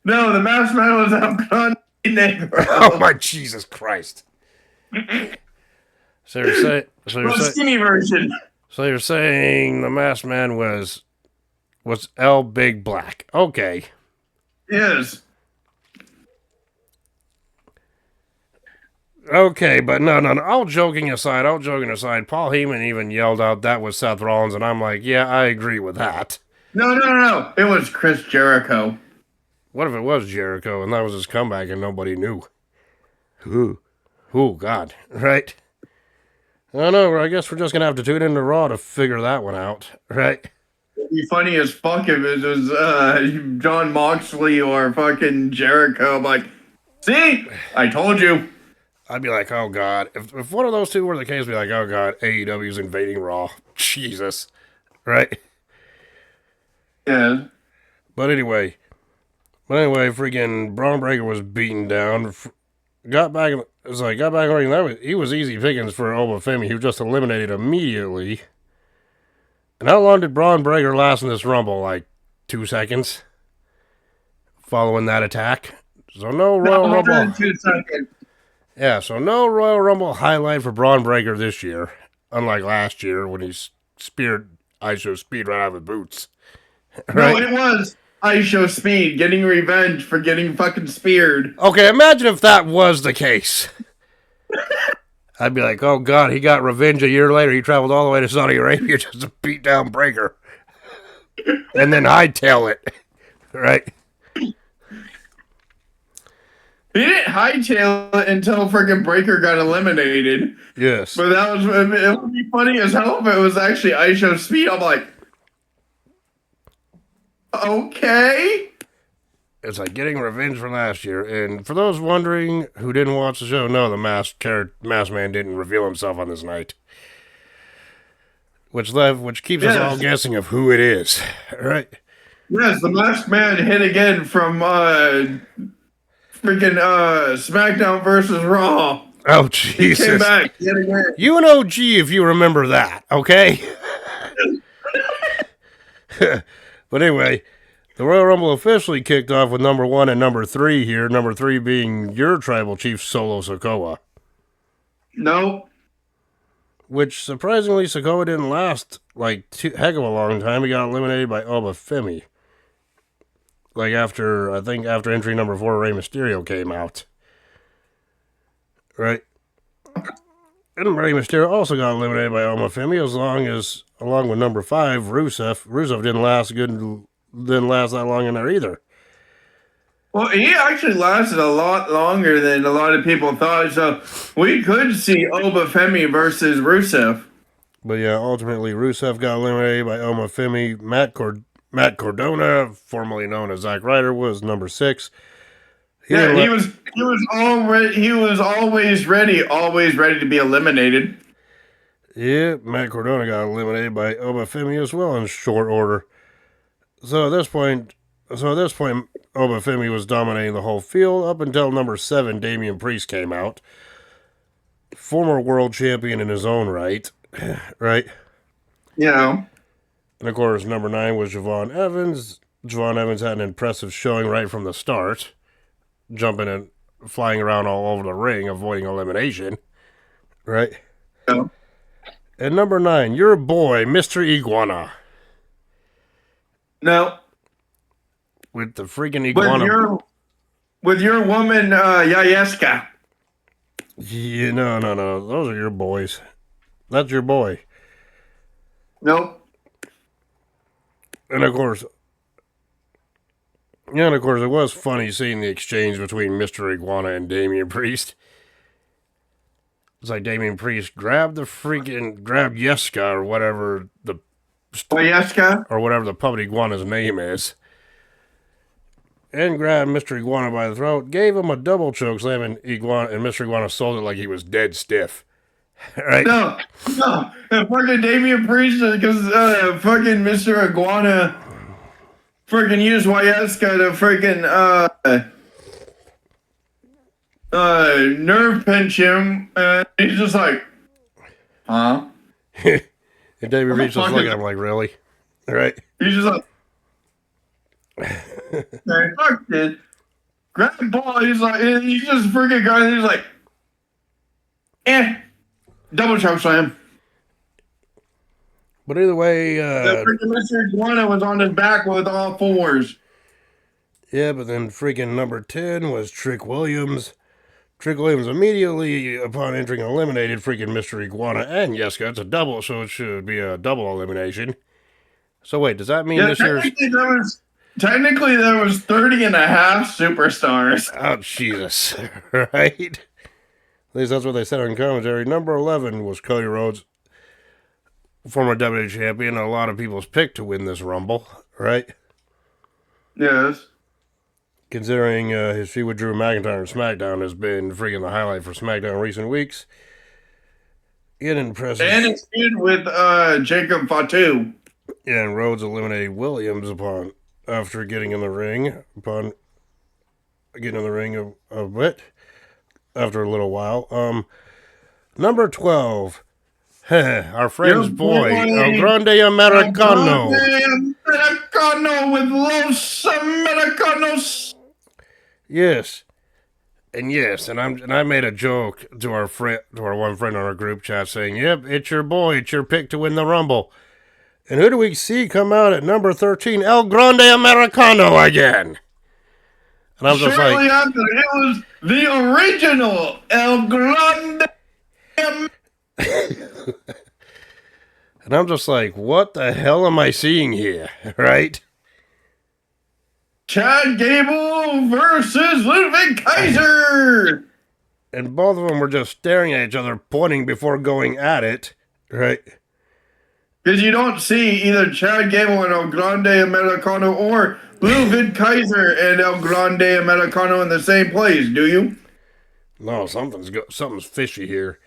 No, the masked man was El Grande Negro. Oh, my Jesus Christ. So skinny version. So you're saying the masked man was El Big Black. Okay. Yes. Okay, but no. All joking aside, Paul Heyman even yelled out that was Seth Rollins, and I'm like, yeah, I agree with that. No. It was Chris Jericho. What if it was Jericho and that was his comeback and nobody knew? Ooh, God, right? I don't know. I guess we're just gonna have to tune into Raw to figure that one out, right? It'd be funny as fuck if it was John Moxley or fucking Jericho. I'm like, see, I told you. I'd be like, oh God, if one of those two were the case, I'd be like, oh God, AEW's invading Raw, Jesus, right? Yeah. But anyway, freaking Braun Breaker was beaten down. Got back in the ring. He was easy pickings for Obafemi, who just eliminated immediately. And how long did Braun Breaker last in this Rumble? Like 2 seconds? Following that attack? So no Royal Rumble. 2 seconds. Yeah, so no Royal Rumble highlight for Braun Breaker this year. Unlike last year when he speared ISO Speed right out of his boots. Right? No, it was ISO Speed getting revenge for getting fucking speared. Okay, imagine if that was the case. I'd be like, oh God, he got revenge a year later. He traveled all the way to Saudi Arabia just to beat down Breaker. And then hightail it. Right? He didn't hightail it until freaking Breaker got eliminated. Yes. But it would be funny as hell if it was actually ISO Speed. I'm like, okay. It's like getting revenge from last year. And for those wondering who didn't watch the show, no, the masked man didn't reveal himself on this night. Which keeps us all guessing of who it is. Right? Yes, the masked man hit again from freaking SmackDown versus Raw. Oh, Jesus. He came back yet again. You an OG if you remember that, okay? But anyway, the Royal Rumble officially kicked off with number 1 and number 3 here. Number 3 being your tribal chief, Solo Sikoa. No. Which, surprisingly, Sikoa didn't last, heck of a long time. He got eliminated by Obafemi. After entry number 4, Rey Mysterio came out. Right? And Rey Mysterio also got eliminated by Obafemi along with number 5, Rusev. Rusev didn't last that long in there either. Well, he actually lasted a lot longer than a lot of people thought, so we could see Obafemi versus Rusev. But yeah, ultimately Rusev got eliminated by Obafemi. Matt Cardona, formerly known as Zack Ryder, was number 6. He was always ready to be eliminated. Yeah, Matt Cardona got eliminated by Obafemi as well in short order. So at this point, Obafemi was dominating the whole field up until number 7, Damian Priest, came out. Former world champion in his own right. Right? Yeah. And of course, number 9 was Javon Evans. Javon Evans had an impressive showing right from the start, jumping and flying around all over the ring, avoiding elimination. Right? Yeah. And number 9, your boy, Mr. Iguana. No. With the freaking iguana. With your woman, Yayeska. Yeah, no. Those are your boys. That's your boy. Nope. And of course, yeah, and of course, it was funny seeing the exchange between Mr. Iguana and Damian Priest. It's like Damian Priest grabbed Yeska or whatever Oyeska? or whatever the puppet iguana's name is, and grabbed Mr. Iguana by the throat, gave him a double choke slam, and Mr. Iguana sold it like he was dead stiff. Right? No. And fucking Damian Priest, because fucking Mr. Iguana freaking used Oyeska to freaking nerve pinch him, and he's just like, huh? And Damian Priest was looking at him like, really? Right? He's just like, okay, fuck it. Grab the ball. He's just freaking going. He's like, double choke slam. But either way, the freaking Mr. Iguana was on his back with all fours. Yeah, but then freaking number 10 was Trick Williams. Trick Williams immediately, upon entering, eliminated freaking Mr. Iguana and Yeska. It's a double, so it should be a double elimination. So wait, does that mean this year's... Technically, there was 30 and a half superstars. Oh, Jesus. Right? At least that's what they said on commentary. Number 11 was Cody Rhodes, former WWE champion. A lot of people's pick to win this Rumble, right? Yes. Considering his feud with Drew McIntyre and SmackDown has been freaking the highlight for SmackDown in recent weeks. It impressive. And his feud with Jacob Fatu. Yeah, and Rhodes eliminated Williams after getting in the ring, a bit, after a little while. Number 12, our friend's boy, El Grande Americano. Americano with Los Americanos. Yes, and I made a joke to our one friend on our group chat saying, "Yep, it's your boy, it's your pick to win the Rumble." And who do we see come out at number 13? El Grande Americano again. And I'm just Shortly after, it was the original El Grande. And I'm just like, what the hell am I seeing here? Right? Chad Gable versus Ludwig Kaiser. And both of them were just staring at each other, pointing before going at it. Right? Because you don't see either Chad Gable and El Grande Americano or Ludwig Kaiser and El Grande Americano in the same place, do you? No, something's fishy here.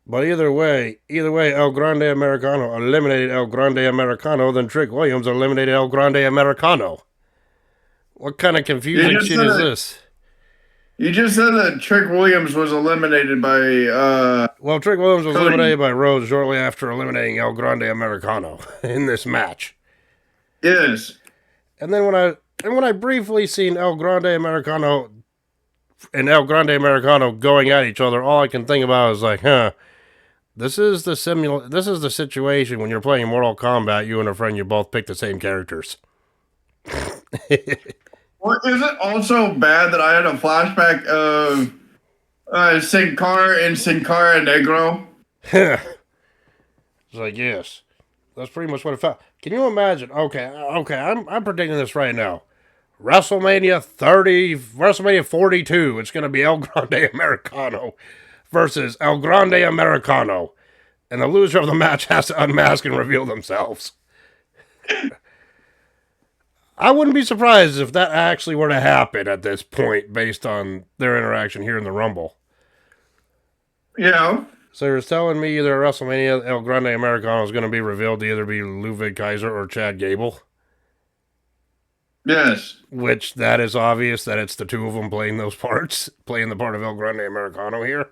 But either way, El Grande Americano eliminated El Grande Americano, then Trick Williams eliminated El Grande Americano. What kind of confusing shit is this? You just said that Trick Williams was eliminated by... Well, Trick Williams was eliminated by Rhodes shortly after eliminating El Grande Americano in this match. Yes. And then when I briefly seen El Grande Americano and El Grande Americano going at each other, all I can think about is like, this is the situation when you're playing Mortal Kombat, you and a friend, you both pick the same characters. Well, is it also bad that I had a flashback of Sin Cara and Sin Cara Negro? It's like, yes. That's pretty much what it felt. Can you imagine? Okay, I'm predicting this right now. WrestleMania 42, it's going to be El Grande Americano versus El Grande Americano. And the loser of the match has to unmask and reveal themselves. I wouldn't be surprised if that actually were to happen at this point based on their interaction here in the Rumble. Yeah. So you're telling me either at WrestleMania El Grande Americano is going to be revealed to either be Ludwig Kaiser or Chad Gable? Yes. Which that is obvious that it's the two of them playing those parts, playing the part of El Grande Americano here.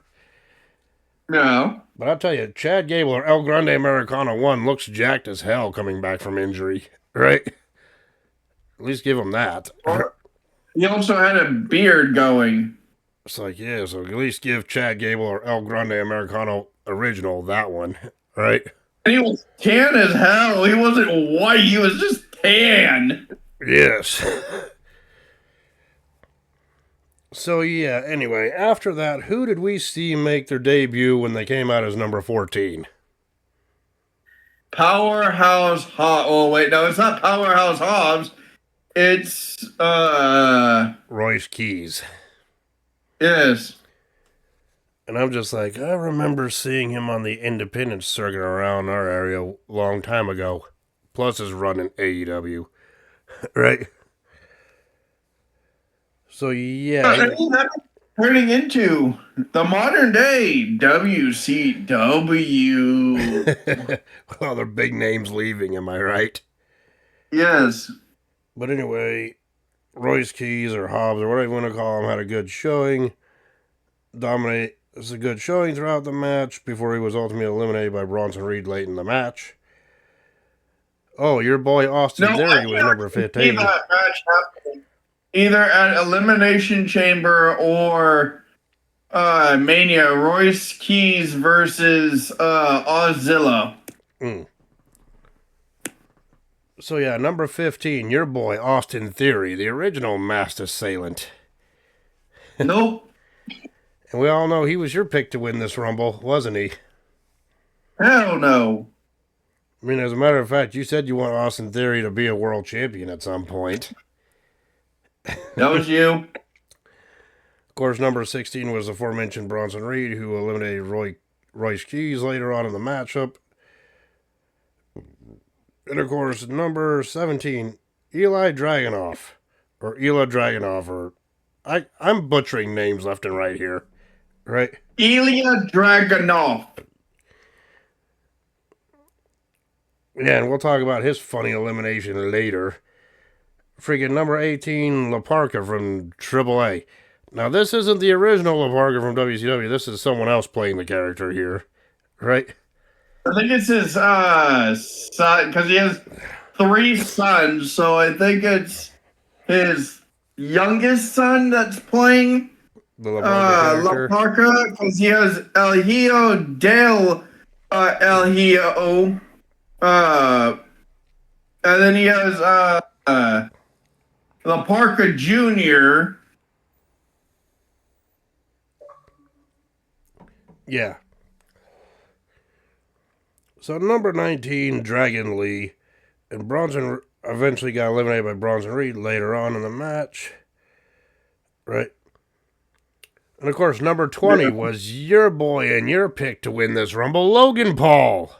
No. But I'll tell you, Chad Gable or El Grande Americano 1 looks jacked as hell coming back from injury, right? At least give him that. He also had a beard going. It's like, yeah, so at least give Chad Gable or El Grande Americano original that one, right? And he was tan as hell. He wasn't white. He was just tan. Yes. So yeah, anyway, after that, who did we see make their debut when they came out as number 14? Powerhouse Hobbs. Oh wait, no, it's not Powerhouse Hobbs. It's Royce Keys. yes. And I'm just like, I remember seeing him on the independent circuit around our area a long time ago. Plus his run in AEW. Right? So yeah. Turning into the modern day WCW. Well, they're big names leaving, am I right? Yes. But anyway, Royce Keys or Hobbs or whatever you want to call him had a good showing. It's a good showing throughout the match before he was ultimately eliminated by Bronson Reed late in the match. Oh, your boy Austin Theory was number 15. That match happening either at Elimination Chamber or Mania. Royce Keys versus Ozilla. So yeah, number 15, your boy Austin Theory, the original Masked Assailant. Nope. And we all know he was your pick to win this Rumble, wasn't he? Hell no. I mean, as a matter of fact, you said you want Austin Theory to be a world champion at some point. That was you. Of course, number 16 was the aforementioned Bronson Reed, who eliminated Royce Keys later on in the matchup. And of course, number 17, Eli Dragunov. I'm butchering names left and right here. Right? Ilya Dragunov. Yeah, and we'll talk about his funny elimination later. Freaking number 18, La Parka from AAA. Now, this isn't the original La Parka from WCW. This is someone else playing the character here. Right? I think it's his son, because he has 3 sons, so I think it's his youngest son that's playing La Parka, because he has El Hijo del El Hijo, and then he has La Parka Jr. Yeah. So number 19, Dragon Lee, and Bronson eventually got eliminated by Bronson Reed later on in the match. Right? And of course, number 20 was your boy and your pick to win this Rumble, Logan Paul.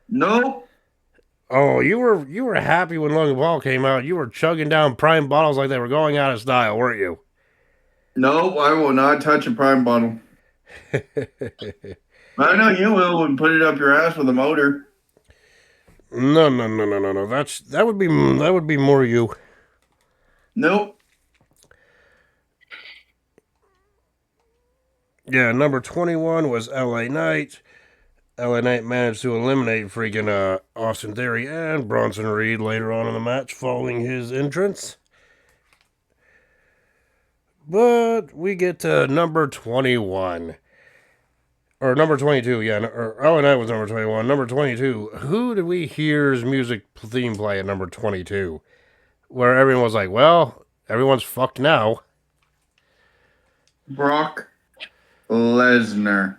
Nope. Oh, you were happy when Logan Paul came out. You were chugging down Prime bottles like they were going out of style, weren't you? Nope, I will not touch a Prime bottle. I know you will and put it up your ass with a motor. No. That would be more you. Nope. Yeah, number 21 was LA Knight. LA Knight managed to eliminate freaking Austin Theory and Bronson Reed later on in the match following his entrance. But we get to number 21. Or number 22, yeah. Or LA Knight was number 21. Number 22, who did we hear's music theme play at number 22? Where everyone was like, well, everyone's fucked now. Brock Lesnar.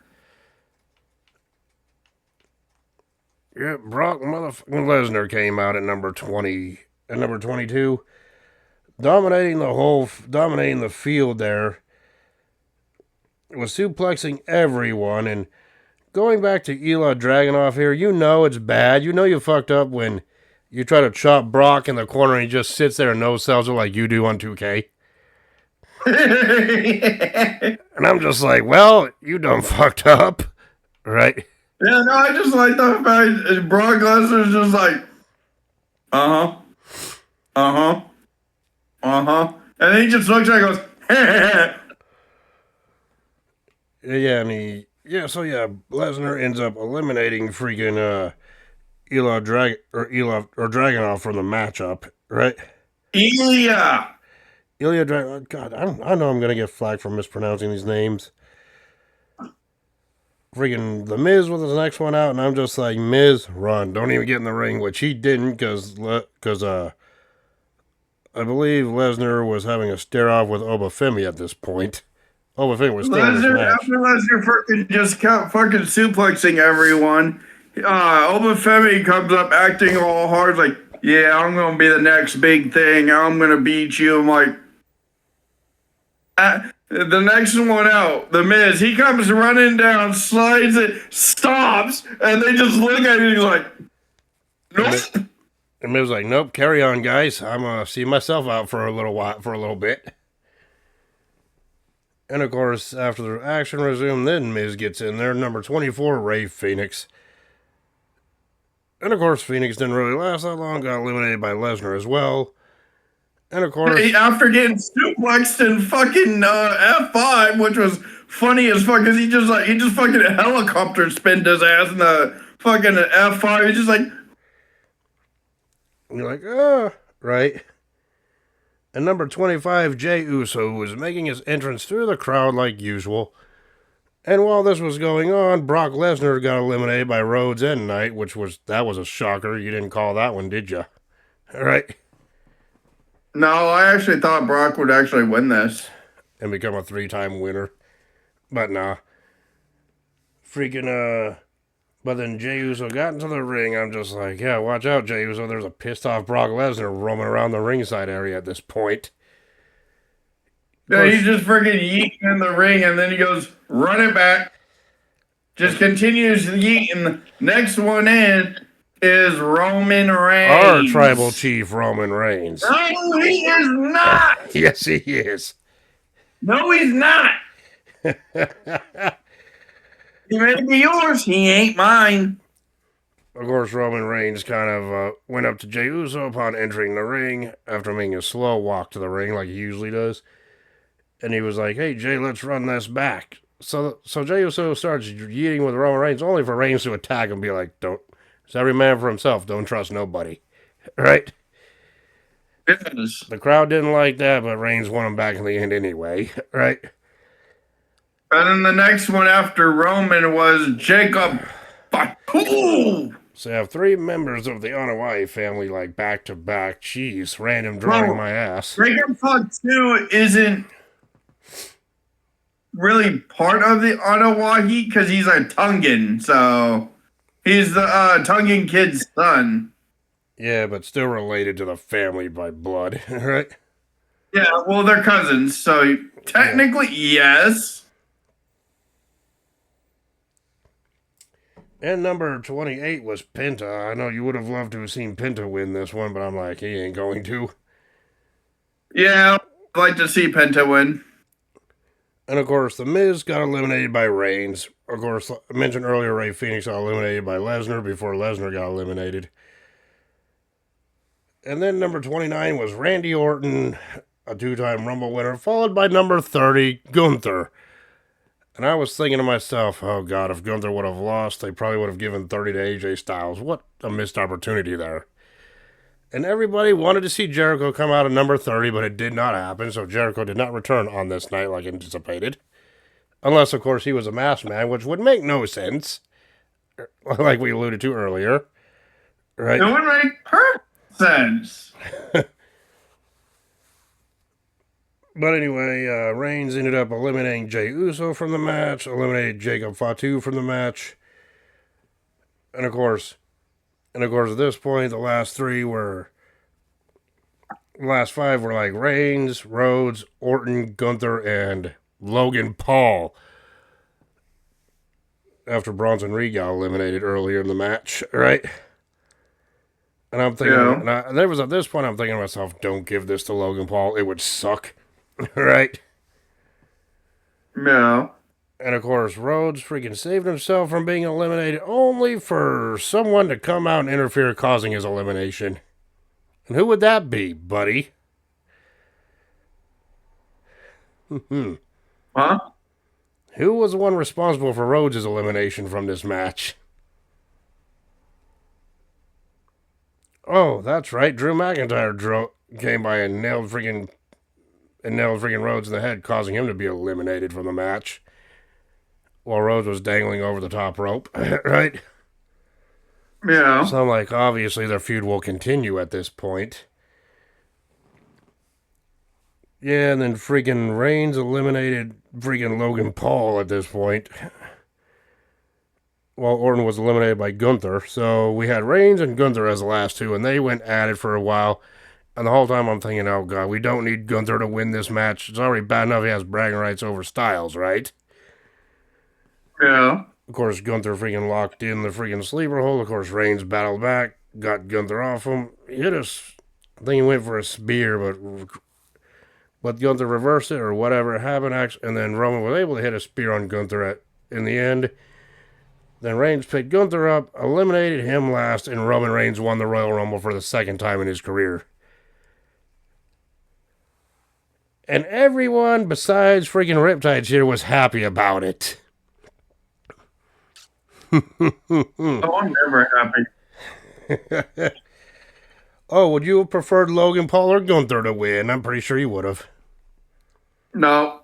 Yeah, Brock motherfucking Lesnar came out at number 20, at number 22, dominating the field there. Was suplexing everyone, and going back to Eli Dragunov here, you know it's bad. You know you fucked up when you try to chop Brock in the corner and he just sits there and no sells it like you do on 2K. And I'm just like, well, you done fucked up, right? Yeah, no, I just like the fact Brock Lesnar's just like, and then he just looks at it and goes, Yeah, and Lesnar ends up eliminating freaking Dragunov from the matchup, right? Ilya Dragunov. God, I know I'm gonna get flack for mispronouncing these names. Freaking The Miz was the next one out, and I'm just like, Miz, run! Don't even get in the ring, which he didn't, because I believe Lesnar was having a stare-off with Obafemi at this point. Obafemi was still in this match. After Lesnar fucking just kept fucking suplexing everyone, Obafemi comes up acting all hard, like, yeah, I'm going to be the next big thing. I'm going to beat you. I'm like, the next one out, The Miz, he comes running down, slides it, stops, and they just look at him and he's like, nope. And Miz was like, nope, carry on, guys. I'm going to see myself out for a little bit. And of course, after the action resumed, then Miz gets in there, number 24, Rey Fenix. And of course, Phoenix didn't really last that long, got eliminated by Lesnar as well. And of course, after getting suplexed in fucking F5, which was funny as fuck, because he just fucking helicopter spinned his ass in the fucking F5. He's just like, you're like, oh, right. And number 25, Jey Uso, was making his entrance through the crowd like usual. And while this was going on, Brock Lesnar got eliminated by Rhodes and Knight, that was a shocker. You didn't call that one, did you? All right. No, I actually thought Brock would actually win this. And become a 3-time winner. But nah. But then Jey Uso got into the ring. I'm just like, yeah, watch out, Jey Uso. There's a pissed off Brock Lesnar roaming around the ringside area at this point. Yeah, he's just freaking yeeting in the ring, and then he goes, run it back. Just continues yeeting. Next one in is Roman Reigns. Our tribal chief, Roman Reigns. No, he is not. Yes, he is. No, he's not. He may be yours. He ain't mine. Of course, Roman Reigns kind of went up to Jey Uso upon entering the ring after making a slow walk to the ring like he usually does. And he was like, hey, Jey, let's run this back. So Jey Uso starts yeeting with Roman Reigns, only for Reigns to attack and be like, it's every man for himself. Don't trust nobody. Right? Yes. The crowd didn't like that, but Reigns won him back in the end anyway. Right? And then the next one after Roman was Jacob Fatu. So I have 3 members of the Anoa'i family, like, back to back. Jeez, random drawing my ass. Jacob Fatu isn't really part of the Anoa'i because he's a Tongan, so he's the Tongan kid's son. Yeah, but still related to the family by blood, right? Yeah, well, they're cousins, so technically, yes. And number 28 was Penta. I know you would have loved to have seen Penta win this one, but I'm like, he ain't going to. Yeah, I'd like to see Penta win. And of course, The Miz got eliminated by Reigns. Of course, I mentioned earlier, Rey Fenix got eliminated by Lesnar before Lesnar got eliminated. And then number 29 was Randy Orton, a 2-time Rumble winner, followed by number 30, Gunther. And I was thinking to myself, oh God, if Gunther would have lost, they probably would have given 30 to AJ Styles. What a missed opportunity there. And everybody wanted to see Jericho come out at number 30, but it did not happen, so Jericho did not return on this night like anticipated. Unless, of course, he was a masked man, which would make no sense, like we alluded to earlier. Right? It would make perfect sense. But anyway, Reigns ended up eliminating Jey Uso from the match, eliminated Jacob Fatu from the match. And of course, at this point, the last 5 were like Reigns, Rhodes, Orton, Gunther, and Logan Paul. After Bronson Reed got eliminated earlier in the match, right? And I'm thinking, at this point, I'm thinking to myself, don't give this to Logan Paul. It would suck. Right? No. And of course, Rhodes freaking saved himself from being eliminated only for someone to come out and interfere, causing his elimination. And who would that be, buddy? Huh? Who was the one responsible for Rhodes' elimination from this match? Oh, that's right. Drew McIntyre came by and nailed freaking Rhodes in the head, causing him to be eliminated from the match. While Rhodes was dangling over the top rope, right? Yeah. So I'm like, obviously their feud will continue at this point. Yeah, and then freaking Reigns eliminated freaking Logan Paul at this point. Well, Orton was eliminated by Gunther. So we had Reigns and Gunther as the last two, and they went at it for a while. And the whole time I'm thinking, oh god, we don't need Gunther to win this match. It's already bad enough he has bragging rights over Styles, right? Yeah. Of course, Gunther freaking locked in the freaking sleeper hold. Of course, Reigns battled back, got Gunther off him. He hit us. I think he went for a spear, but Gunther reversed it or whatever happened. And then Roman was able to hit a spear on Gunther in the end. Then Reigns picked Gunther up, eliminated him last, and Roman Reigns won the Royal Rumble for the second time in his career. And everyone besides freaking Riptidz here was happy about it. Oh, I'm never happy. Oh, would you have preferred Logan Paul or Gunther to win? I'm pretty sure you would have. No.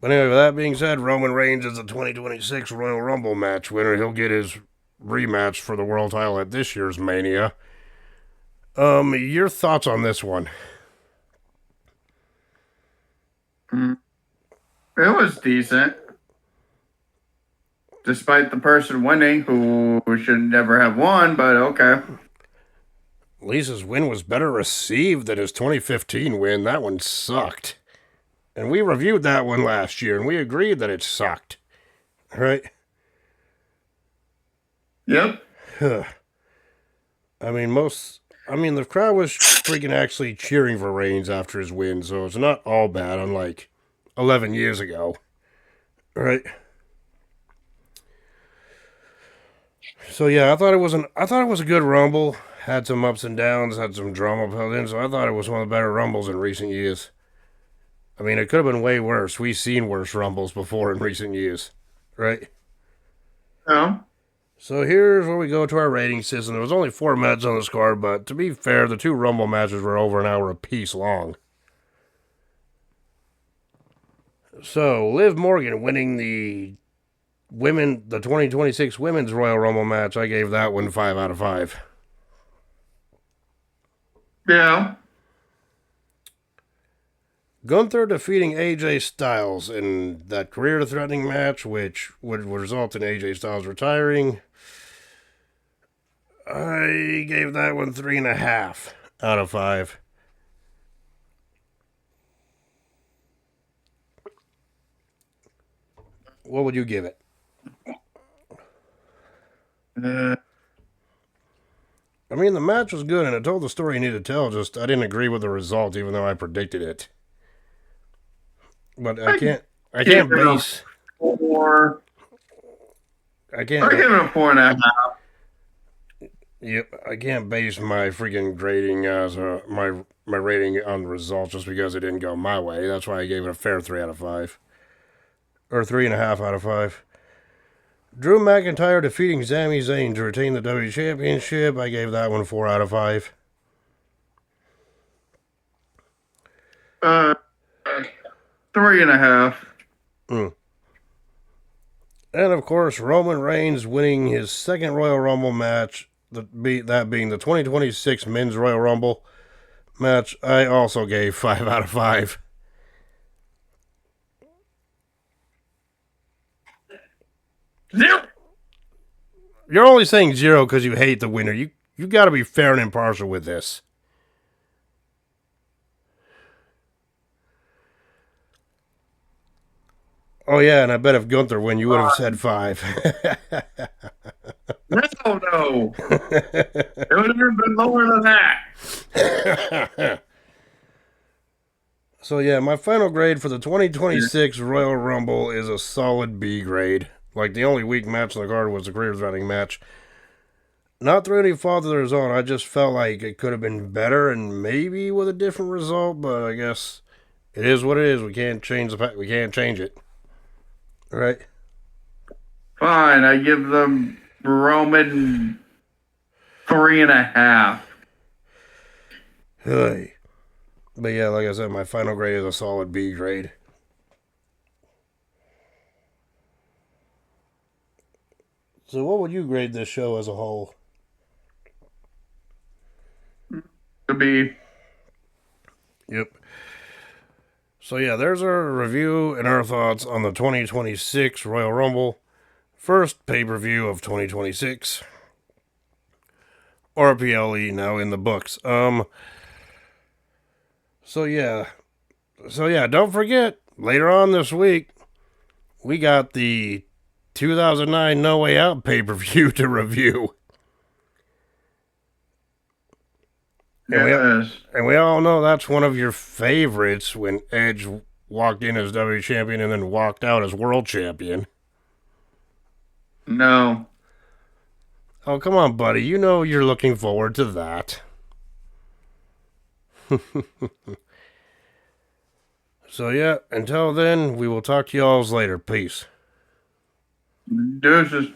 But anyway, with that being said, Roman Reigns is the 2026 Royal Rumble match winner. He'll get his rematch for the world title at this year's Mania. Your thoughts on this one? It was decent. Despite the person winning who should never have won, but okay. Lisa's win was better received than his 2015 win. That one sucked. And we reviewed that one last year, and we agreed that it sucked. Right? Yep. I mean, the crowd was freaking actually cheering for Reigns after his win, so it's not all bad, unlike 11 years ago. Right? So yeah, I thought it was a good Rumble. Had some ups and downs, had some drama built in, so I thought it was one of the better Rumbles in recent years. I mean, it could have been way worse. We've seen worse Rumbles before in recent years, right? No. So here's where we go to our rating system. There was only 4 matches on this card, but to be fair, the 2 Rumble matches were over an hour apiece long. So Liv Morgan winning the 2026 Women's Royal Rumble match. I gave that one 5 out of 5. Yeah. Gunther defeating AJ Styles in that career-threatening match, which would result in AJ Styles retiring. I gave that one 3.5 out of 5. What would you give it? I mean, the match was good and it told the story you needed to tell. Just I didn't agree with the result, even though I predicted it. But I can't base. I give it a 4.5. Yep, I can't base my freaking grading as my rating on the results just because it didn't go my way. That's why I gave it a fair 3 out of 5, or 3.5 out of 5. Drew McIntyre defeating Sami Zayn to retain the WWE Championship. I gave that one 4 out of 5. 3.5. And of course, Roman Reigns winning his second Royal Rumble match, that being the 2026 Men's Royal Rumble match. I also gave 5 out of 5. Zero. You're only saying 0 because you hate the winner. You got to be fair and impartial with this. Oh yeah, and I bet if Gunther win, you would have said 5. No. It would have been lower than that. So yeah, my final grade for the 2026 Royal Rumble is a solid B grade. Like, the only weak match on the card was the career-threatening match. Not through any fault of their own. I just felt like it could have been better and maybe with a different result, but I guess it is what it is. We can't change the fact. We can't change it. Right? Fine, I give them Roman 3.5. Hey. But yeah, like I said, my final grade is a solid B grade. So what would you grade this show as a whole? The to be. Yep. So yeah, there's our review and our thoughts on the 2026 Royal Rumble. First pay-per-view of 2026. RPLE now in the books. So yeah, don't forget, later on this week, we got the 2009 No Way Out pay-per-view to review. And we all know that's one of your favorites when Edge walked in as WWE Champion and then walked out as World Champion. No. Oh, come on, buddy. You know you're looking forward to that. So, yeah, until then, we will talk to y'all later. Peace. Deuces.